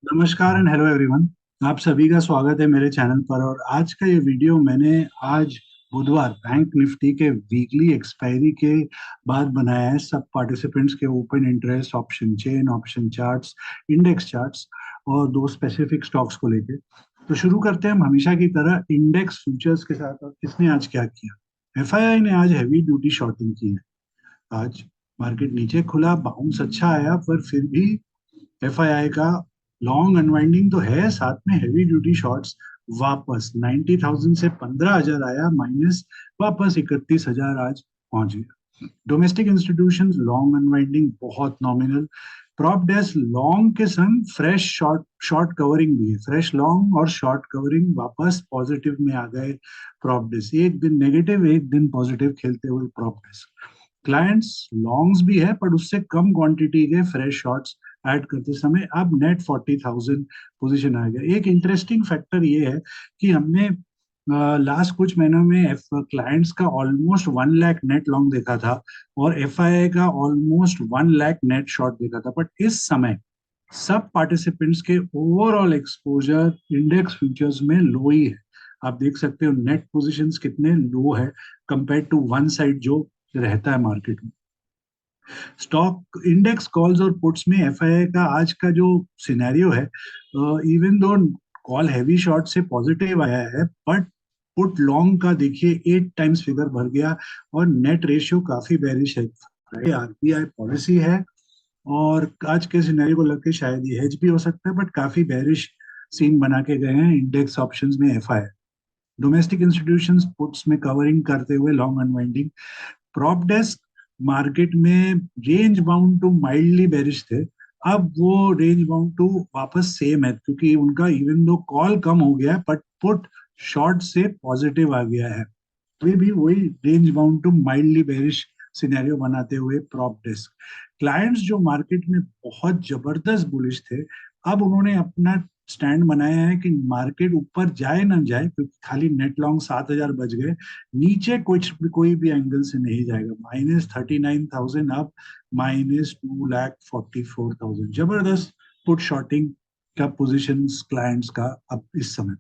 नमस्कार and hello everyone. आप सभी का स्वागत है मेरे चैनल पर। और आज का ये वीडियो मैंने आज बुधवार बैंक निफ्टी के वीकली एक्सपायरी के बाद बनाया है, सब पार्टिसिपेंट्स के open interest, option chain, option charts, index charts और दो स्पेसिफिक स्टॉक्स को लेके। तो शुरू करते हैं हम हमेशा की तरह इंडेक्स फ्यूचर्स के साथ। और किसने आज क्या किया? एफआईआई ने आज हैवी ड्यूटी शॉर्टिंग की है। आज मार्केट नीचे खुला, बाउंस अच्छा आया, पर फिर भी एफआईआई का लॉन्ग अनवाइंडिंग तो है, साथ में हैवी ड्यूटी शॉर्ट्स वापस 90,000 से 15,000 आया माइनस, वापस 31,000 आज पहुंच गया। डोमेस्टिक इंस्टीट्यूशन लॉन्ग अनवाइंडिंग बहुत नॉमिनल। प्रॉप डेस्क लॉन्ग के संग फ्रेश शॉर्ट शॉर्ट कवरिंग भी है, फ्रेश लॉन्ग और शॉर्ट कवरिंग वापस पॉजिटिव में आ गए। प्रॉप डेस्क एक दिन नेगेटिव एक दिन पॉजिटिव खेलते हुए प्रॉप डेस्क। क्लाइंट्स लॉन्ग्स भी है पर उससे कम क्वांटिटी के फ्रेश शॉर्ट्स ऐड करते समय अब नेट 40,000 पोजीशन आ गया। एक इंटरेस्टिंग फैक्टर ये है कि हमने लास्ट कुछ महीनों में क्लाइंट्स का ऑलमोस्ट 1 लाख नेट लॉन्ग देखा था और एफआईआई का ऑलमोस्ट 1 लाख नेट शॉर्ट देखा था। बट इस समय सब पार्टिसिपेंट्स के ओवरऑल एक्सपोजर इंडेक्स फ्यूचर्स में लो ही है। आप देख सकते हो नेट पोजीशंस कितने लो है कंपेयर टू वन साइड जो रहता है मार्केट में। स्टॉक इंडेक्स कॉल्स और पुट्स में एफआईआई का आज का जो सिनेरियो है, even though call heavy short से पॉजिटिव आया है, बट पुट लॉन्ग का देखिए 8 टाइम्स फिगर भर गया और नेट रेशियो काफी बेरिश है। आरबीआई पॉलिसी है और आज के सिनेरियो को लग के शायद ये हेज भी हो सकता है, बट काफी बेरिश सीन बना के गए हैं इंडेक्स ऑप्शंस में एफआईआई। डोमेस्टिक इंस्टीट्यूशंस पुट्स में कवरिंग करते हुए long unwinding. Prop desk market में range bound to mildly bearish थे, अब वो रेंज बाउंड टू वापस सेम है, क्योंकि उनका इवन दो कॉल कम हो गया है बट पुट शॉर्ट से पॉजिटिव आ गया है। तो ये भी वही range bound to mildly bearish scenario बनाते हुए प्रॉप डेस्क। क्लाइंट्स जो मार्केट में बहुत जबरदस्त बुलिश थे, अब उन्होंने अपना स्टैंड बनाया है कि मार्केट ऊपर जाए ना जाए, क्योंकि खाली नेट लॉन्ग 7,000 बच गए, नीचे कुछ भी कोई भी एंगल से नहीं जाएगा। -39,000 अब -2,44,000 जबरदस्त पुट शॉर्टिंग का पोजिशन क्लाइंट्स का अब इस समय।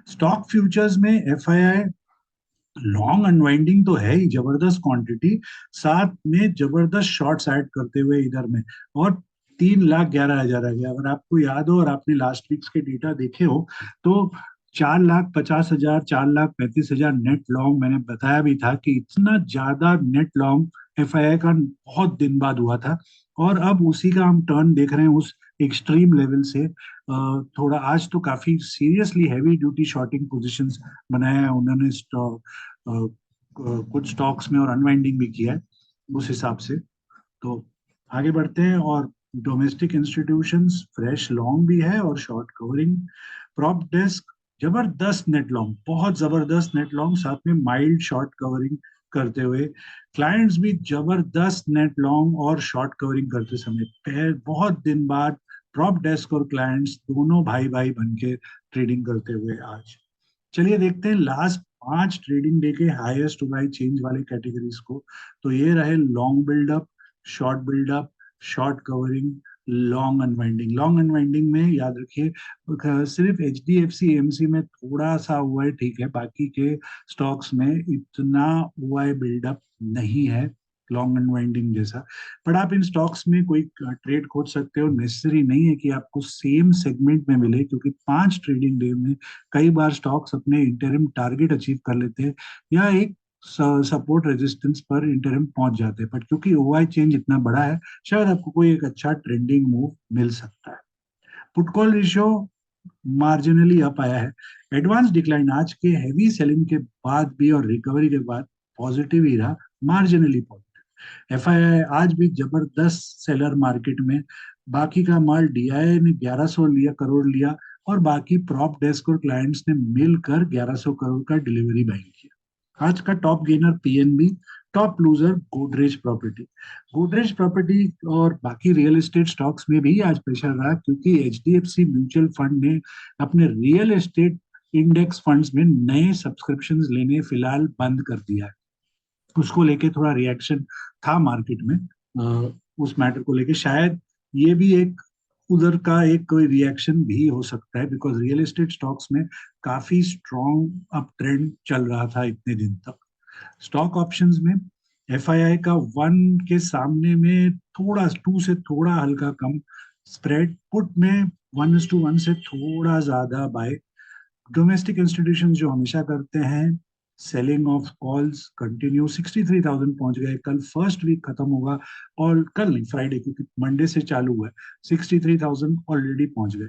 स्टॉक फ्यूचर्स में एफआईआई लॉन्ग अनवाइंडिंग तो है ही जबरदस्त क्वांटिटी, साथ में जबरदस्त शॉर्ट्स ऐड करते हुए इधर में, और 3,11,000 आ गया। अगर आपको याद हो और आपने लास्ट वीक्स के डेटा देखे हो तो 4,50,000 4,35,000 नेट लॉन्ग मैंने बताया भी था कि इतना ज्यादा नेट लॉन्ग एफआईआई का बहुत दिन बाद हुआ था। और अब उसी का हम टर्न देख रहे हैं उस एक्सट्रीम लेवल से। थोड़ा आज तो काफी seriously heavy duty shorting positions बनाया है उन्होंने कुछ स्टॉक्स में, और अनवाइंडिंग भी किया है उस हिसाब से। तो आगे बढ़ते हैं। और डोमेस्टिक इंस्टीट्यूशंस फ्रेश लॉन्ग भी है और शॉर्ट कवरिंग। प्रॉप डेस्क जबरदस्त नेट लॉन्ग, बहुत जबरदस्त नेट लॉन्ग, साथ में माइल्ड शॉर्ट कवरिंग करते हुए। क्लाइंट्स भी जबरदस्त नेट लॉन्ग और शॉर्ट कवरिंग करते समय बहुत दिन बाद प्रॉप डेस्क और क्लाइंट्स दोनों भाई भाई बन के ट्रेडिंग करते हुए आज। चलिए देखते हैं लास्ट 5 ट्रेडिंग डे के हाईएस्ट बाई चेंज वाले कैटेगरीज को। तो ये रहे long buildup, short buildup, short covering, long unwinding. Long unwinding में याद रखिए सिर्फ H D F C MC में थोड़ा सा हुआ है, ठीक है, बाकी के स्टॉक्स में इतना हुआ है बिल्डअप नहीं है लॉन्ग अनवाइंडिंग जैसा। पर आप इन स्टॉक्स में कोई ट्रेड खोज सकते हो, नेसेसरी नहीं है कि आपको सेम सेगमेंट में मिले, क्योंकि 5 ट्रेडिंग डे में कई बार स्टॉक्स अपने इंटरिम टारगेट अचीव कर लेते हैं या एक सपोर्ट रेजिस्टेंस पर इंटरिम पहुंच जाते हैं। बट क्योंकि ओआई चेंज इतना बड़ा है, शायद आपको कोई एक अच्छा ट्रेंडिंग मूव मिल सकता है। Put call ratio marginally up आया है। एडवांस डिक्लाइन आज के हैवी सेलिंग के बाद भी और रिकवरी के बाद पॉजिटिव ही रहा, मार्जिनली पॉजिटिव। एफआईआई आज भी जबरदस्त सेलर मार्केट में। बाकी का माल डीआईआई ने 1100 लिया करोड़ लिया, और बाकी प्रॉप डेस्क और क्लाइंट्स ने मिलकर 1100 करोड़ का डिलीवरी बाइंग किया। आज का top gainer PNB, top loser Godrej property. Godrej property और बाकी रियल एस्टेट स्टॉक्स में भी आज प्रेशर रहा, क्योंकि एचडीएफसी म्यूचुअल फंड ने अपने रियल एस्टेट इंडेक्स फंड्स में नए सब्सक्रिप्शंस लेने फिलहाल बंद कर दिया है। उसको लेके थोड़ा रिएक्शन था मार्केट में। उस मैटर को लेके शायद ये भी एक उधर का एक कोई रिएक्शन भी हो सकता है, बिकॉज रियल एस्टेट स्टॉक्स में काफी स्ट्रॉन्ग अप ट्रेंड चल रहा था इतने दिन तक। स्टॉक ऑप्शंस में एफआईआई का 1 के सामने में थोड़ा 2 से थोड़ा हल्का कम स्प्रेड, पुट में 1:1 से थोड़ा ज्यादा बाय। डोमेस्टिक इंस्टीट्यूशन जो हमेशा करते हैं सेलिंग ऑफ कॉल्स कंटिन्यू, 63,000 पहुंच गए। कल फर्स्ट वीक खत्म होगा, और कल नहीं, फ्राइडे, क्योंकि मंडे से चालू हुआ है। 63,000 ऑलरेडी पहुंच गए।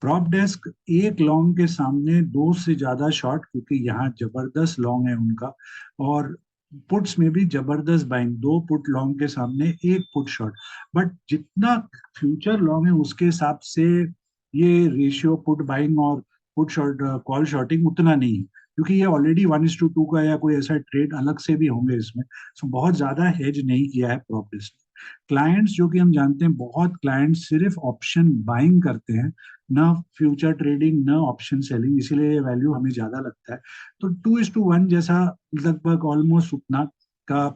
प्रॉप डेस्क एक लॉन्ग के सामने दो से ज्यादा शॉर्ट, क्योंकि यहाँ जबरदस्त लॉन्ग है उनका। और पुट्स में भी जबरदस्त बाइंग, दो पुट लॉन्ग के सामने एक पुट शॉर्ट। बट जितना फ्यूचर लॉन्ग है उसके हिसाब से ये रेशियो पुट बाइंग और पुट शॉर्ट कॉल शॉर्टिंग उतना नहीं है, क्योंकि ये ऑलरेडी 1:2 का या कोई ऐसा ट्रेड अलग से भी होंगे इसमें। सो बहुत ज्यादा हेज नहीं किया है प्रॉप डेस्क। क्लाइंट्स जो कि हम जानते हैं, बहुत क्लाइंट्स सिर्फ ऑप्शन बाइंग करते हैं, ना फ्यूचर ट्रेडिंग, ना ऑप्शन सेलिंग, इसीलिए ये वैल्यू हमें ज्यादा लगता है। तो 2:1 जैसा लगभग ऑलमोस्ट उतना का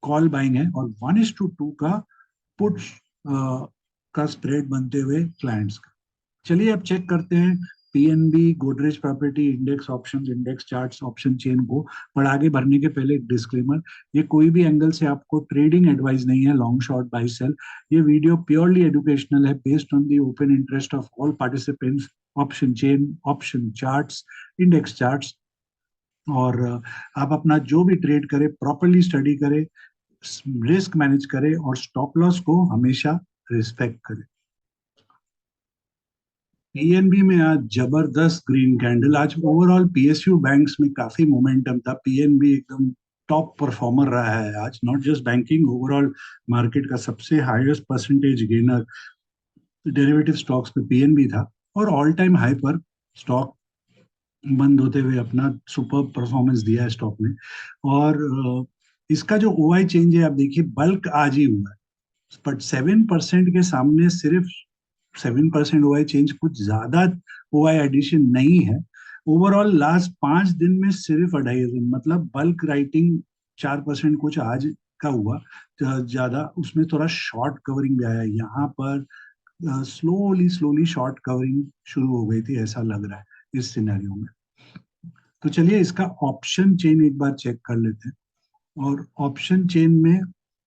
कॉल बाइंग है, और 1:2 का पुट का स्प्रेड बनते हुए क्लाइंट्स का। चलिए अब चेक करते हैं PNB, Godrej property index options, index charts, option chain को। पर आगे बढ़ने के पहले एक डिस्क्लेमर, ये कोई भी एंगल से आपको ट्रेडिंग एडवाइस नहीं है, लॉन्ग शॉर्ट बाई सेल। ये वीडियो प्योरली एजुकेशनल है, based on the open interest of all participants. Option chain, option charts, index charts, और आप अपना जो भी ट्रेड करें प्रॉपरली स्टडी करें, रिस्क मैनेज करें, और स्टॉप लॉस को हमेशा रिस्पेक्ट करें। पीएनबी में आज जबरदस्त ग्रीन कैंडल। आज ओवरऑल पीएसयू बैंक्स में काफी मोमेंटम था, पीएनबी एकदम टॉप परफॉर्मर रहा है आज, not just banking, overall market का सबसे highest percentage gainer derivative stocks पे पीएनबी था। और ऑल टाइम हाई पर स्टॉक बंद होते हुए अपना सुपर परफॉर्मेंस दिया है स्टॉक ने। और इसका जो ओआई चेंज है, आप देखिए बल्क आज ही हुआ है, बट 7% के सामने सिर्फ 7% ओआई चेंज कुछ ज्यादा ओआई एडिशन नहीं है। ओवरऑल लास्ट 5 दिन में सिर्फ 2.5 दिन, मतलब बल्क राइटिंग 4% कुछ आज का हुआ ज्यादा। उसमें थोड़ा शॉर्ट कवरिंग भी आया यहाँ पर, स्लोली स्लोली शॉर्ट कवरिंग शुरू हो गई थी, ऐसा लग रहा है इस सिनेरियो में। तो चलिए इसका ऑप्शन चेन एक बार चेक कर लेते हैं। और ऑप्शन चेन में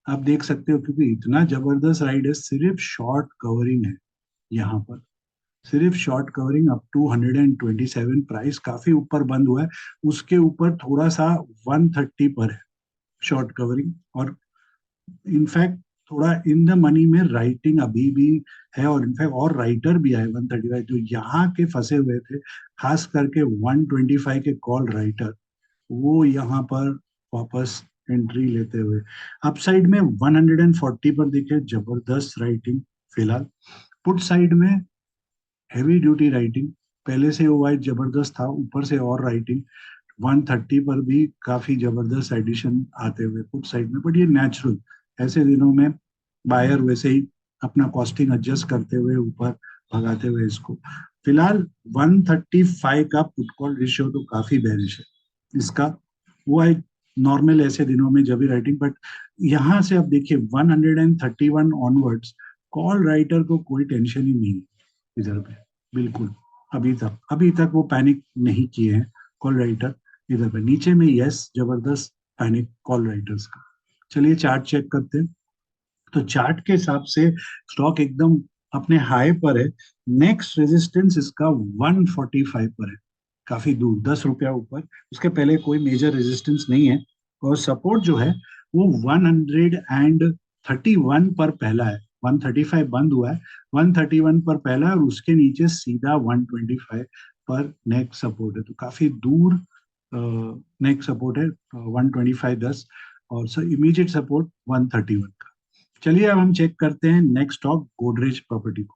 आप देख सकते हो, क्योंकि इतना जबरदस्त राइड है, सिर्फ शॉर्ट कवरिंग है यहाँ पर, सिर्फ short covering up to 127। Price काफी ऊपर बंद हुआ है, उसके ऊपर थोड़ा सा 130 पर है शॉर्ट कवरिंग। और इनफैक्ट थोड़ा इन द मनी में राइटिंग अभी भी है, और इनफैक्ट और राइटर भी आए 135 जो यहाँ के फंसे हुए थे, खास करके 125 के कॉल राइटर, वो यहाँ पर वापस एंट्री लेते हुए अपसाइड में 140 पर दिखे जबरदस्त राइटिंग फिलहाल। पुट साइड में हैवी ड्यूटी राइटिंग, पहले से वो वाइट जबरदस्त था, ऊपर से और राइटिंग 130 पर भी काफी जबरदस्त एडिशन आते हुए पुट साइड में। बट ये नेचुरल, ऐसे दिनों में बायर वैसे ही अपना कॉस्टिंग एडजस्ट करते हुए ऊपर भगाते हुए इसको। फिलहाल 135 का पुट कॉल रेशियो तो काफी बेरिश है इसका, वो है नॉर्मल ऐसे दिनों में जब भी राइटिंग। बट यहाँ से आप देखिए 131 ऑनवर्ड्स कॉल राइटर को कोई टेंशन ही नहीं है इधर पे, बिल्कुल। अभी तक वो पैनिक नहीं किए हैं कॉल राइटर इधर पे। नीचे में यस, जबरदस्त पैनिक कॉल राइटर्स का। चलिए चार्ट चेक करते हैं। तो चार्ट के हिसाब से स्टॉक एकदम अपने हाई पर है। नेक्स्ट रेजिस्टेंस इसका 145 पर है, काफी दूर, 10 रुपया ऊपर। उसके पहले कोई मेजर रेजिस्टेंस नहीं है। और सपोर्ट जो है वो 131 पर पहला है, 135 बंद हुआ है, 131 पर पहला है, और उसके नीचे सीधा 125 पर नेक्स्ट सपोर्ट है। तो काफी दूर नेक्स्ट सपोर्ट है 125.10, और इमीडिएट सपोर्ट 131 का। चलिए अब हम चेक करते हैं नेक्स्ट स्टॉक गोदरेज प्रॉपर्टी को।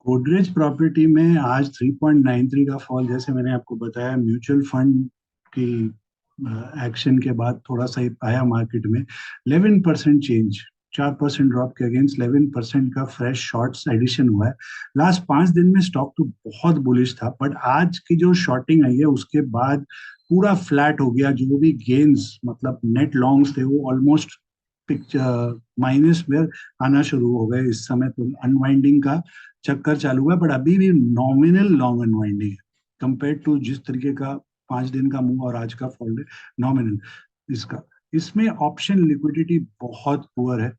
गोदरेज प्रॉपर्टी में आज 3.93 का फॉल, जैसे मैंने आपको बताया म्यूचुअल फंड की एक्शन के बाद थोड़ा सा आया मार्केट में। 11% चेंज, 4% ड्रॉप के अगेंस्ट 11% का फ्रेश शॉर्ट्स एडिशन हुआ है। लास्ट 5 दिन में स्टॉक तो बहुत बुलिश था, बट आज की जो शॉर्टिंग आई है उसके बाद पूरा फ्लैट हो गया। जो भी गेन्स मतलब नेट लॉन्ग्स थे वो ऑलमोस्ट पिक्चर माइनस में आना शुरू हो गए इस समय, तो अनवाइंडिंग का चक्कर चालू हुआ, बट अभी भी नॉमिनल लॉन्ग अनवाइंडिंग है कंपेयर टू जिस तरीके का 5 दिन का मूव और आज का फॉल है, नॉमिनल इसका। इसमें ऑप्शन लिक्विडिटी बहुत पुअर है,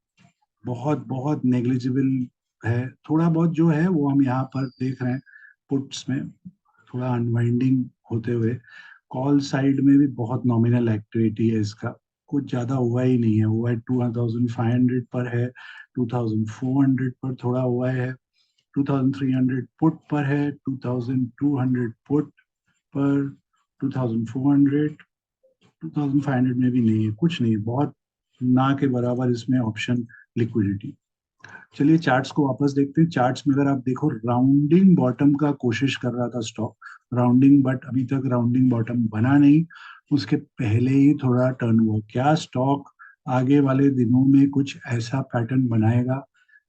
बहुत बहुत नेग्लिजिबल है। थोड़ा बहुत जो है वो हम यहाँ पर देख रहे हैं पुट्स में थोड़ा अनवाइंडिंग होते हुए। कॉल साइड में भी बहुत नॉमिनल एक्टिविटी है इसका, कुछ ज्यादा हुआ ही नहीं है। हुआ है 2500 पर है, 2400 पर थोड़ा हुआ है, 2300 पुट पर है, 2200 पुट पर, 2400, 2500 में भी नहीं है, कुछ नहीं है, बहुत ना के बराबर इसमें ऑप्शन लिक्विडिटी। चलिए चार्ट्स को वापस देखते हैं। चार्ट्स में अगर आप देखो, राउंडिंग बॉटम का कोशिश कर रहा था स्टॉक, राउंडिंग, बट अभी तक राउंडिंग बॉटम बना नहीं, उसके पहले ही थोड़ा टर्न हुआ। क्या स्टॉक आगे वाले दिनों में कुछ ऐसा पैटर्न बनाएगा,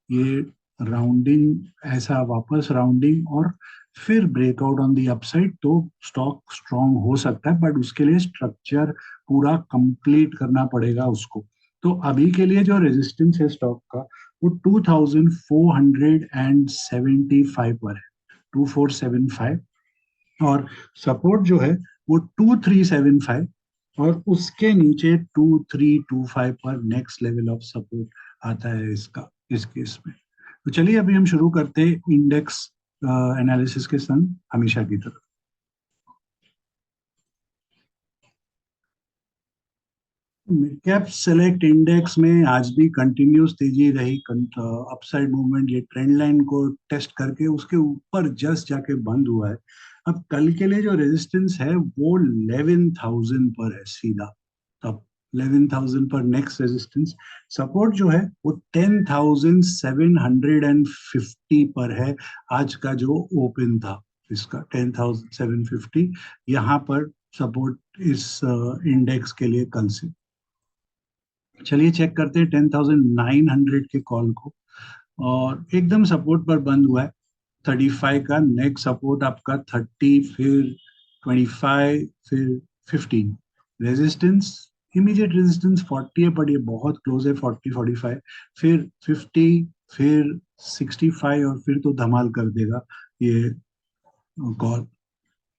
ये राउंडिंग, ऐसा वापस राउंडिंग और फिर ब्रेकआउट ऑन दी अपसाइड, तो स्टॉक स्ट्रांग हो सकता है, बट उसके लिए स्ट्रक्चर पूरा कंप्लीट करना पड़ेगा उसको। तो अभी के लिए जो रेजिस्टेंस है स्टॉक का, वो 2475 पर है, 2475, और सपोर्ट जो है वो 2375, और उसके नीचे 2325 पर नेक्स्ट लेवल ऑफ सपोर्ट आता है इसका, इस केस में। तो चलिए अभी हम शुरू करते हैं इंडेक्स एनालिसिस के संग, हमेशा की तरह। मिड कैप सेलेक्ट इंडेक्स में आज भी कंटिन्यूस तेजी रही, अपसाइड मूवमेंट, ये ट्रेंड लाइन को टेस्ट करके उसके ऊपर जस्ट जाके बंद हुआ है। अब कल के लिए जो रेजिस्टेंस है वो 11,000 पर है सीधा, तब 11,000 पर नेक्स्ट रेजिस्टेंस। सपोर्ट जो है वो 10,750 पर है, आज का जो ओपन था इसका 10,750, यहाँ पर सपोर्ट इस इंडेक्स के लिए कल से। चलिए चेक करते हैं 10,900 के कॉल को, और एकदम सपोर्ट पर बंद हुआ है 35 का। नेक्स्ट सपोर्ट आपका 30, फिर 25, फिर 15। रेजिस्टेंस, इमीडिएट रेजिस्टेंस 40 है, बट ये बहुत क्लोज है, 40-45, फिर 50, फिर 65, और फिर तो धमाल कर देगा ये कॉल।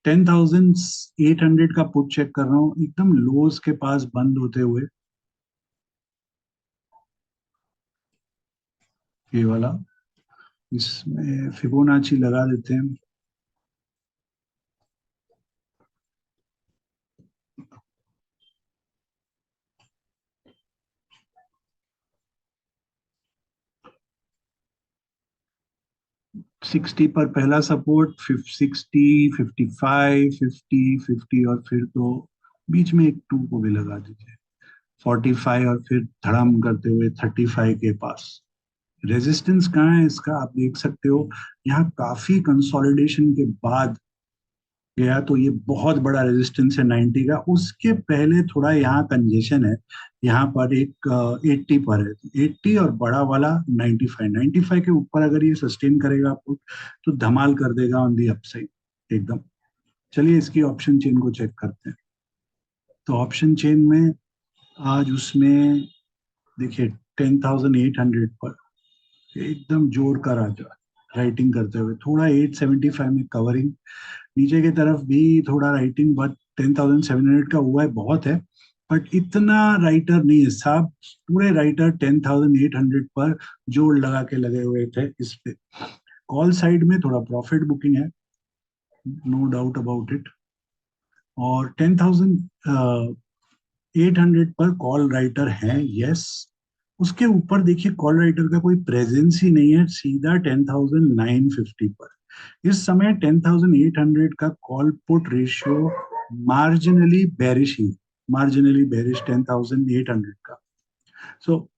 10,800 का पुट चेक कर रहा हूँ, एकदम लोज के पास बंद होते हुए, ये वाला, इसमें फिबोनाची लगा देते हैं। 60 पर पहला सपोर्ट, 60, 55, 50, 50, और फिर तो बीच में एक 2 को भी लगा दीजिए, 45, और फिर धड़ाम करते हुए 35 के पास। रेजिस्टेंस कहाँ है इसका आप देख सकते हो, यहाँ काफी कंसोलिडेशन के बाद गया, तो ये बहुत बड़ा रेजिस्टेंस है 90 का। उसके पहले थोड़ा यहाँ कंजेशन है, यहाँ पर एक 80 पर है, 80 और बड़ा वाला 95, 95 के ऊपर अगर ये सस्टेन करेगा आपको, तो धमाल कर देगा ऑन दी अपसाइड एकदम। चलिए इसकी ऑप्शन चेन को चेक करते हैं। तो ऑप्शन चेन में आज उसमें देखिए 10,800 पर एकदम जोर का राजा राइटिंग करते हुए, थोड़ा 875 में कवरिंग, नीचे की तरफ भी थोड़ा राइटिंग, बट 10,700 का हुआ है बहुत है, बट इतना राइटर नहीं है साहब। पूरे राइटर 10,800 पर जोड़ लगा के लगे हुए थे इस पे। कॉल साइड में थोड़ा प्रॉफिट बुकिंग है, नो डाउट अबाउट इट, और 10,800 पर कॉल राइटर है, यस। उसके ऊपर देखिए कॉल राइटर का कोई प्रेजेंस ही नहीं है, सीधा 10,950 पर। इस समय 10,800 का call put ratio marginally bearish ही, मार्जिनली बेरिश 10,800 का। सो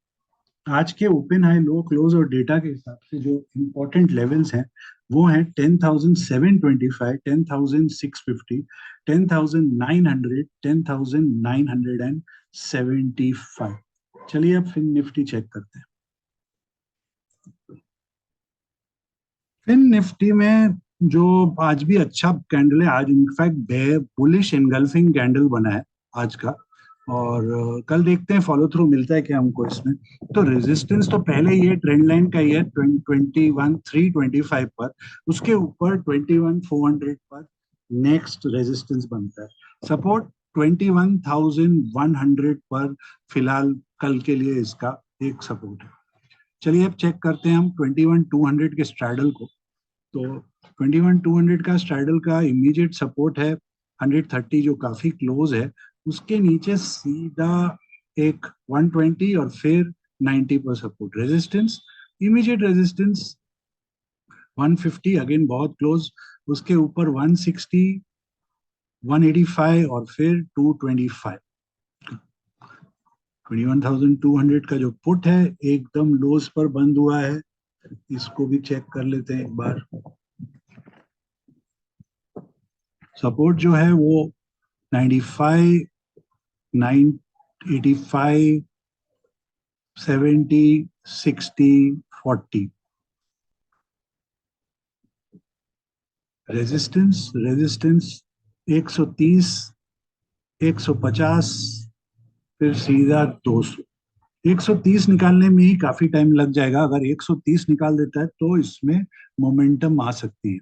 आज के ओपन हाई लो क्लोज और डेटा के हिसाब से जो इंपॉर्टेंट लेवल्स हैं वो हैं 10,725, 10,650, 10,900, 10,975। चलिए अब फिर निफ्टी चेक करते हैं। फिर निफ्टी में जो आज भी अच्छा कैंडल है, आज इनफैक्ट बुलिश एनगल्फिंग कैंडल बना है आज का, और कल देखते हैं फॉलो थ्रू मिलता है क्या हमको इसमें। तो रेजिस्टेंस तो पहले ये ट्रेंड लाइन का ही है 21,325 पर, उसके ऊपर 21,400 पर नेक्स्ट रेजिस्टेंस बनता है। सपोर्ट 21,100 पर फिलहाल कल के लिए इसका एक सपोर्ट है। चलिए अब चेक करते हैं हम 21,200 के स्ट्रैडल को। तो 21,200 का स्ट्रैडल का इमीडिएट सपोर्ट है 130, जो काफी क्लोज है। उसके नीचे सीधा एक 120 और फिर 90 पर support. Resistance, immediate resistance 150, again बहुत क्लोज। उसके ऊपर 160, 185 और फिर 225। 21,200 का जो पुट है एकदम लोस पर बंद हुआ है, इसको भी चेक कर लेते हैं एक बार। सपोर्ट जो है वो 95, 985, 70, 60, 40। रेजिस्टेंस, रेजिस्टेंस 130, 150, फिर सीधा 200। 130 निकालने में ही काफी टाइम लग जाएगा। अगर 130 निकाल देता है तो इसमें मोमेंटम आ सकती है।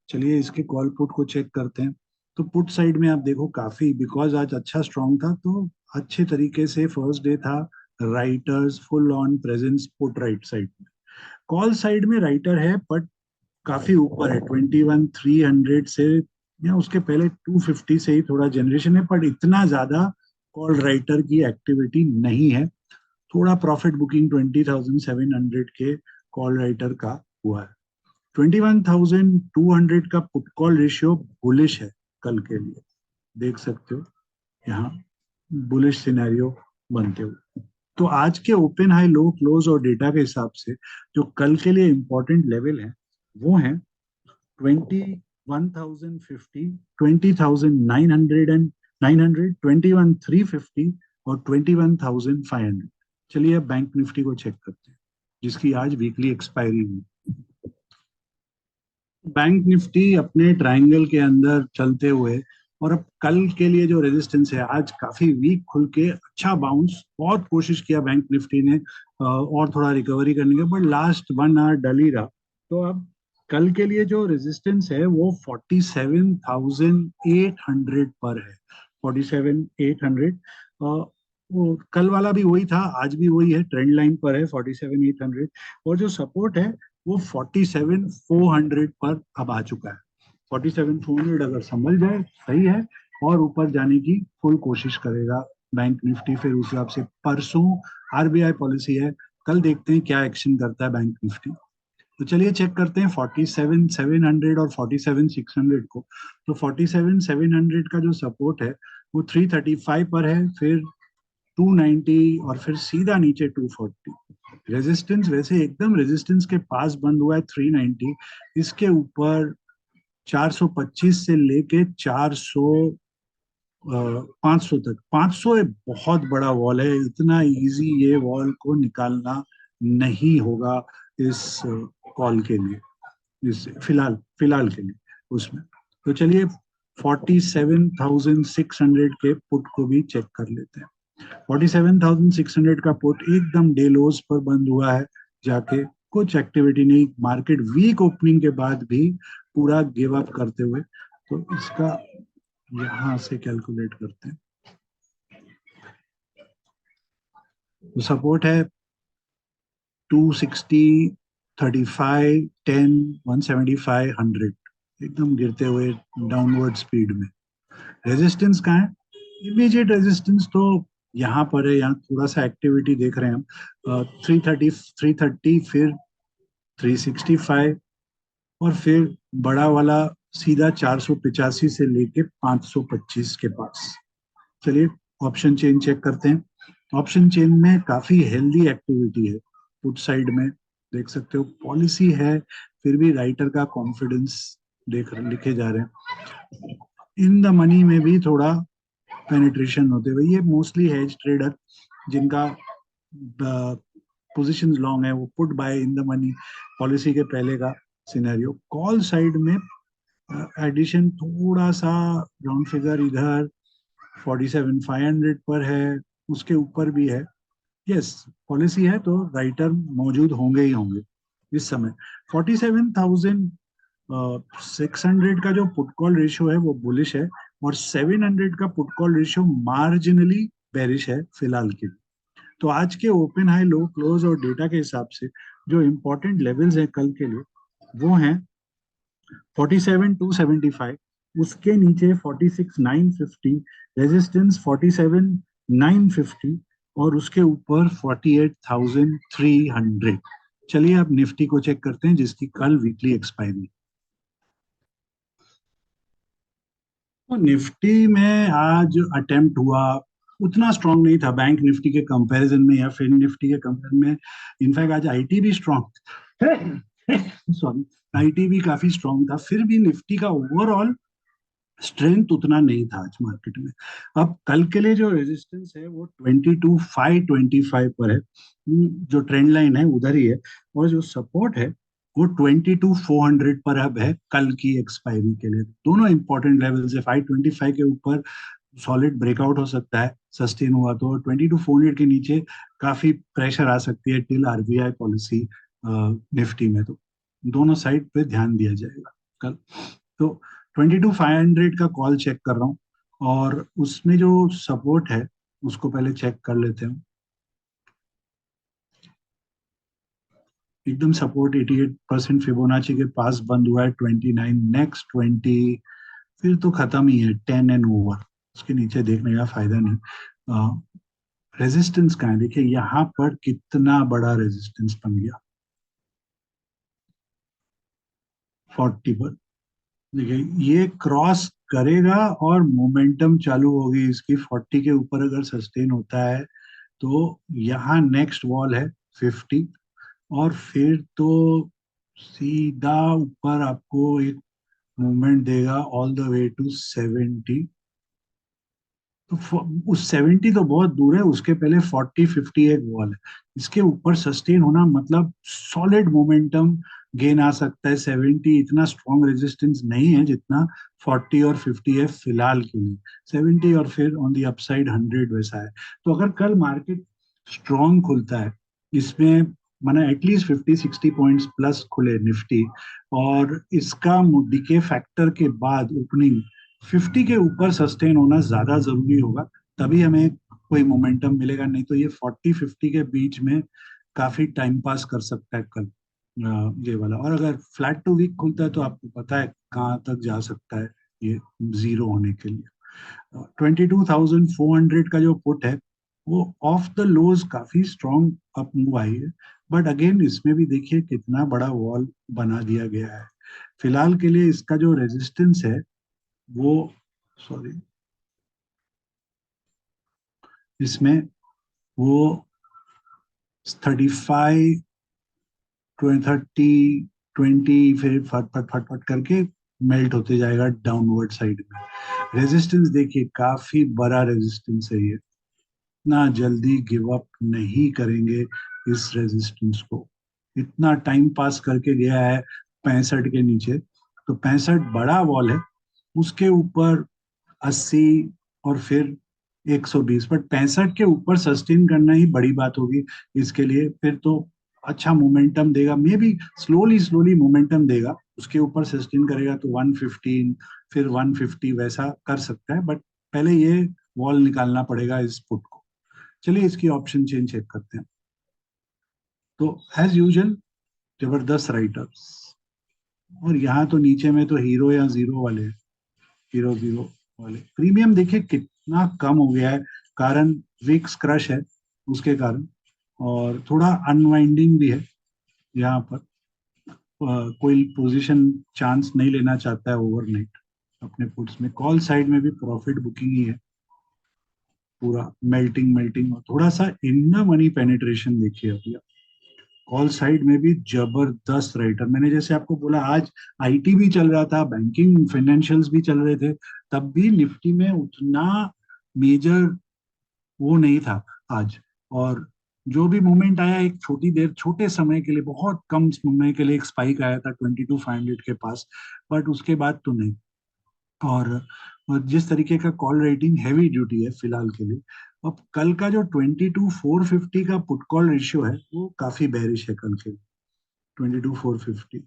चलिए इसके कॉल पुट को चेक करते हैं। तो पुट साइड में आप देखो काफी, बिकॉज आज अच्छा स्ट्रांग था तो अच्छे तरीके से फर्स्ट डे था। Writers full on presence put right side में। कॉल साइड में राइटर है बट काफी ऊपर है 21,300 से, या उसके पहले 250 से ही थोड़ा जनरेशन है, पर इतना ज्यादा कॉल राइटर की एक्टिविटी नहीं है। थोड़ा प्रॉफिट बुकिंग 20,700 के कॉल राइटर का हुआ है। 21,200 का पुट कॉल रेशियो बुलिश है कल के लिए, देख सकते हो यहाँ बुलिश सिनेरियो बनते हुए। तो आज के ओपन हाई लो क्लोज और डेटा के हिसाब से जो कल के लिए इंपॉर्टेंट लेवल है वो है 21,050, 20,900 एंड 900, 21,350 और 21,500। चलिए अब बैंक निफ्टी को चेक करते हैं जिसकी आज वीकली एक्सपायरी हुई। बैंक निफ्टी अपने ट्रायंगल के अंदर चलते हुए, और अब कल के लिए जो रेजिस्टेंस है आज काफी वीक खुल के अच्छा बाउंस, बहुत कोशिश किया बैंक निफ्टी ने और थोड़ा रिकवरी करने के, बट लास्ट 1 आवर डल ही रहा। तो अब कल के लिए जो रेजिस्टेंस है वो 47,800 पर है। 47,800। वो कल वाला भी वही था, आज भी वही है, ट्रेंड लाइन पर है 47,800। और जो सपोर्ट है वो 47,400 पर अब आ चुका है। 47,400 अगर संभल जाए सही है, और ऊपर जाने की फुल कोशिश करेगा बैंक निफ्टी। फिर उस हिसाब से परसों आरबीआई पॉलिसी है, कल देखते हैं क्या एक्शन करता है बैंक निफ्टी। तो चलिए चेक करते हैं 47,700 और 47,600 को। तो 47,700 का जो सपोर्ट है वो 335 पर है, फिर 290 और फिर सीधा नीचे 240। रेजिस्टेंस वैसे एकदम रेजिस्टेंस के पास बंद हुआ है 390। इसके ऊपर 425 से लेके 400, 500 तक। 500 एक बहुत बड़ा वॉल है, इतना इजी ये वॉल को निकालना नहीं होगा इस कॉल के लिए, इस फिलहाल फिलहाल के लिए उसमें। तो चलिए 47,600 के पुट को भी चेक कर लेते हैं। 47,600 का पुट एकदम डे लोज पर बंद हुआ है जाके, कुछ एक्टिविटी नहीं, मार्केट वीक ओपनिंग के बाद भी पूरा गिव अप करते हुए। तो इसका यहां से कैलकुलेट करते हैं। तो सपोर्ट है 260, 35, 10, 175, 100, एकदम गिरते हुए डाउनवर्ड स्पीड में। रेजिस्टेंस कहाँ है? इमीडिएट रेजिस्टेंस तो यहाँ पर है, यहाँ थोड़ा सा एक्टिविटी देख रहे हैं हम। 330, फिर 365 और फिर बड़ा वाला सीधा 485 से लेके 525 के पास। चलिए ऑप्शन चेन चेक करते हैं। ऑप्शन चेन में काफी हेल्दी एक्टिविटी है पुट साइड में, देख सकते हो पॉलिसी है, फिर भी राइटर का कॉन्फिडेंस देख लिखे जा रहे हैं। इन द मनी में भी थोड़ा पेनिट्रेशन होते हुए, ये मोस्टली हेज ट्रेडर जिनका पोजीशन लॉन्ग है वो put buy in the money policy के पहले का सिनेरियो। कॉल साइड में एडिशन थोड़ा सा राउंड फिगर इधर, 47,500 पर है, उसके ऊपर भी है। यस, पॉलिसी है तो राइटर मौजूद होंगे ही होंगे इस समय। 47,600 का जो पुट कॉल रेशियो है वो बुलिश है, और 700 का put call ratio marginally bearish है फिलहाल के लिए। तो आज के ओपन हाई लो क्लोज और डेटा के हिसाब से जो इंपॉर्टेंट लेवल्स हैं कल के लिए, वो हैं 47,275, उसके नीचे 46,950, रेजिस्टेंस 47,950, और उसके ऊपर 48,300। चलिए अब निफ्टी को चेक करते हैं जिसकी कल वीकली एक्सपायरी। तो निफ्टी में आज अटेम्प्ट हुआ, उतना स्ट्रांग नहीं था बैंक निफ्टी के कंपैरिजन में या फिर निफ्टी के कंपैरिजन में। इनफैक्ट आज आईटी भी स्ट्रांग सॉरी, आईटी भी काफी स्ट्रांग था, फिर भी निफ्टी का ओवरऑल स्ट्रेंथ उतना नहीं था आज मार्केट में। अब कल के लिए जो रेजिस्टेंस है वो 22,525 पर है। जो ट्रेंड लाइन है उधर ही है, और जो सपोर्ट है वो 22,400 पर अब है कल की एक्सपायरी के लिए। दोनों इंपॉर्टेंट लेवल्स है। 525 के ऊपर सॉलिड ब्रेकआउट हो सकता है, सस्टेन हुआ तो 22,400 के नीचे काफी प्रेशर आ सकती है टिल आरबीआई पॉलिसी निफ्टी में। तो दोनों साइड पे ध्यान दिया जाएगा कल। तो 22,500 का कॉल चेक कर रहा हूँ, और उसमें जो सपोर्ट है उसको पहले चेक कर लेते हैं। एकदम सपोर्ट 88% फिबोनाची के पास बंद हुआ है। 29 नेक्स्ट 20, फिर तो खत्म ही है 10 एंड ओवर। उसके नीचे देखने का फायदा नहीं। रेजिस्टेंस कहाँ है देखिए, यहाँ पर कितना बड़ा रेजिस्टेंस बन गया 40 पर। देखिए ये क्रॉस करेगा और मोमेंटम चालू होगी इसकी 40 के ऊपर अगर सस्टेन होता है तो यहाँ नेक्स्ट वॉल है 50, और फिर तो सीधा ऊपर आपको एक मूवमेंट देगा ऑल द वे टू 70। तो उस 70 तो बहुत दूर है, उसके पहले 40-50 एक वॉल है। इसके ऊपर सस्टेन होना मतलब सॉलिड मोमेंटम गेन आ सकता है। 70 इतना स्ट्रॉन्ग रेजिस्टेंस नहीं है जितना 40 और 50 है फिलहाल के लिए। 70 और फिर ऑन दी अपसाइड 100 वैसा है। तो अगर कल मार्केट स्ट्रॉन्ग खुलता है, इसमें माना एटलीस्ट 50-60 पॉइंट्स प्लस खुले निफ्टी, और इसका डिके फैक्टर के बाद ओपनिंग 50 के ऊपर सस्टेन होना ज्यादा जरूरी होगा, तभी हमें कोई मोमेंटम मिलेगा। नहीं तो ये 40-50 के बीच में काफी टाइम पास कर सकता है कल ये वाला। और अगर फ्लैट टू वीक खुलता है तो आपको पता है कहाँ तक जा सकता है ये जीरो होने के लिए। 22,400 का जो पुट है वो ऑफ द लोज काफी स्ट्रॉन्ग अप मूव आई है, बट अगेन इसमें भी देखिए कितना बड़ा वॉल बना दिया गया है। फिलहाल के लिए इसका जो रेजिस्टेंस है वो, सॉरी, इसमें वो 35, 30, 20, फिर फट फट फट फट करके मेल्ट होते जाएगा डाउनवर्ड साइड में। रेजिस्टेंस देखिए काफी बड़ा रेजिस्टेंस है ये, इतना जल्दी गिव अप नहीं करेंगे इस रेजिस्टेंस को। इतना टाइम पास करके गया है 65 के नीचे, तो 65 बड़ा वॉल है। उसके ऊपर 80, और फिर 120, बट 65 के ऊपर सस्टेन करना ही बड़ी बात होगी इसके लिए। फिर तो अच्छा मोमेंटम देगा, may be slowly slowly momentum देगा, उसके ऊपर सस्टेन करेगा तो 115 फिर 150 वैसा कर सकता है, बट पहले ये वॉल निकालना पड़ेगा इस पुट को। चलिए इसकी ऑप्शन चेन चेक करते हैं। तो एज यूजल जबरदस्त राइटर्स, और यहाँ तो नीचे में तो हीरो या जीरो वाले, हीरो जीरो वाले प्रीमियम देखिए कितना कम हो गया है। कारण विक्स क्रश है उसके कारण, और थोड़ा अनवाइंडिंग भी है यहाँ पर। कोई पोजीशन चांस नहीं लेना चाहता है ओवरनाइट अपने पुट्स में। कॉल साइड में भी प्रॉफिट बुकिंग ही है, पूरा मेल्टिंग मेल्टिंग, और थोड़ा सा इन द मनी पेनिट्रेशन देखिए अभी। कॉल साइड में भी जबरदस्त राइटर, मैंने जैसे आपको बोला आज आईटी भी चल रहा था, बैंकिंग फाइनेंशियल्स भी चल रहे थे, तब भी निफ्टी में उतना मेजर वो नहीं था आज। और जो भी मूवमेंट आया एक छोटी देर छोटे समय के लिए, बहुत कम समय के लिए एक स्पाइक आया था 22,500 के पास, बट उसके बाद तो नहीं। और और जिस तरीके का कॉल रेटिंग हैवी ड्यूटी है फिलहाल के लिए, अब कल का जो 22,450 का पुट कॉल रेशियो है वो काफी बेरिश है कल के लिए। 22,450,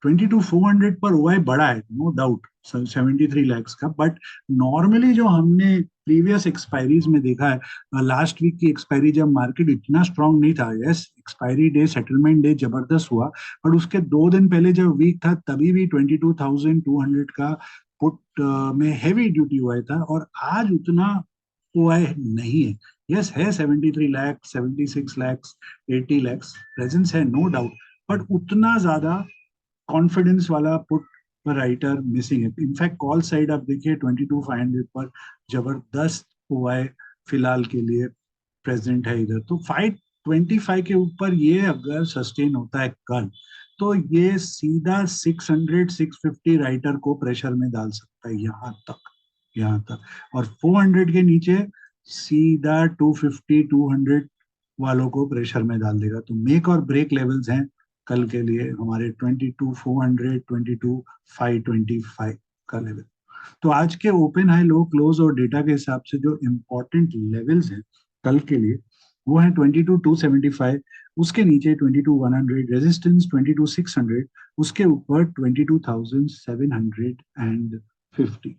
22,400 पर ओआई बढ़ा है, नो डाउट, 73 lakhs का। बट नॉर्मली जो हमने प्रीवियस एक्सपायरीज में देखा है, लास्ट वीक की एक्सपायरी जब मार्केट इतना स्ट्रांग नहीं था, yes expiry day settlement day जबरदस्त हुआ, बट उसके 2 दिन पहले जब वीक था तभी भी 22,200 का पुट में हैवी ड्यूटी हुआ था, और आज उतना ओआई नहीं है। यस है 73 लाख, 76 लैक्स, 80 लैक्स प्रेजेंस है, नो डाउट, बट उतना ज्यादा कॉन्फिडेंस वाला पुट पर राइटर मिसिंग है। इनफैक्ट कॉल साइड आप देखिए 22,500 पर जबरदस्त ओआई फिलहाल के लिए प्रेजेंट है इधर। तो 525 के ऊपर ये अगर सस्टेन होता है कल, तो ये सीधा 600 650 राइटर को प्रेशर में डाल सकता है, यहाँ तक, यहाँ तक। और 400 के नीचे सीधा 250 200 वालों को प्रेशर में डाल देगा। तो मेक और ब्रेक लेवल्स हैं कल के लिए हमारे 22,400, 22,525 का लेवल। तो आज के ओपन हाई लो क्लोज और डेटा के हिसाब से जो इम्पोर्टेंट लेवल्स हैं कल के लिए, वो है 22,275, उसके नीचे 22,100, रेजिस्टेंस 22,600, उसके ऊपर 22,750।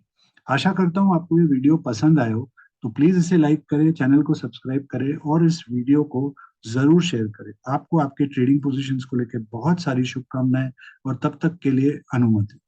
आशा करता हूँ आपको ये वीडियो पसंद आया हो, तो प्लीज इसे लाइक करें, चैनल को सब्सक्राइब करें और इस वीडियो को जरूर शेयर करें। आपको आपके ट्रेडिंग पोजीशंस को लेकर बहुत सारी शुभकामनाएं, और तब तक के लिए अनुमति।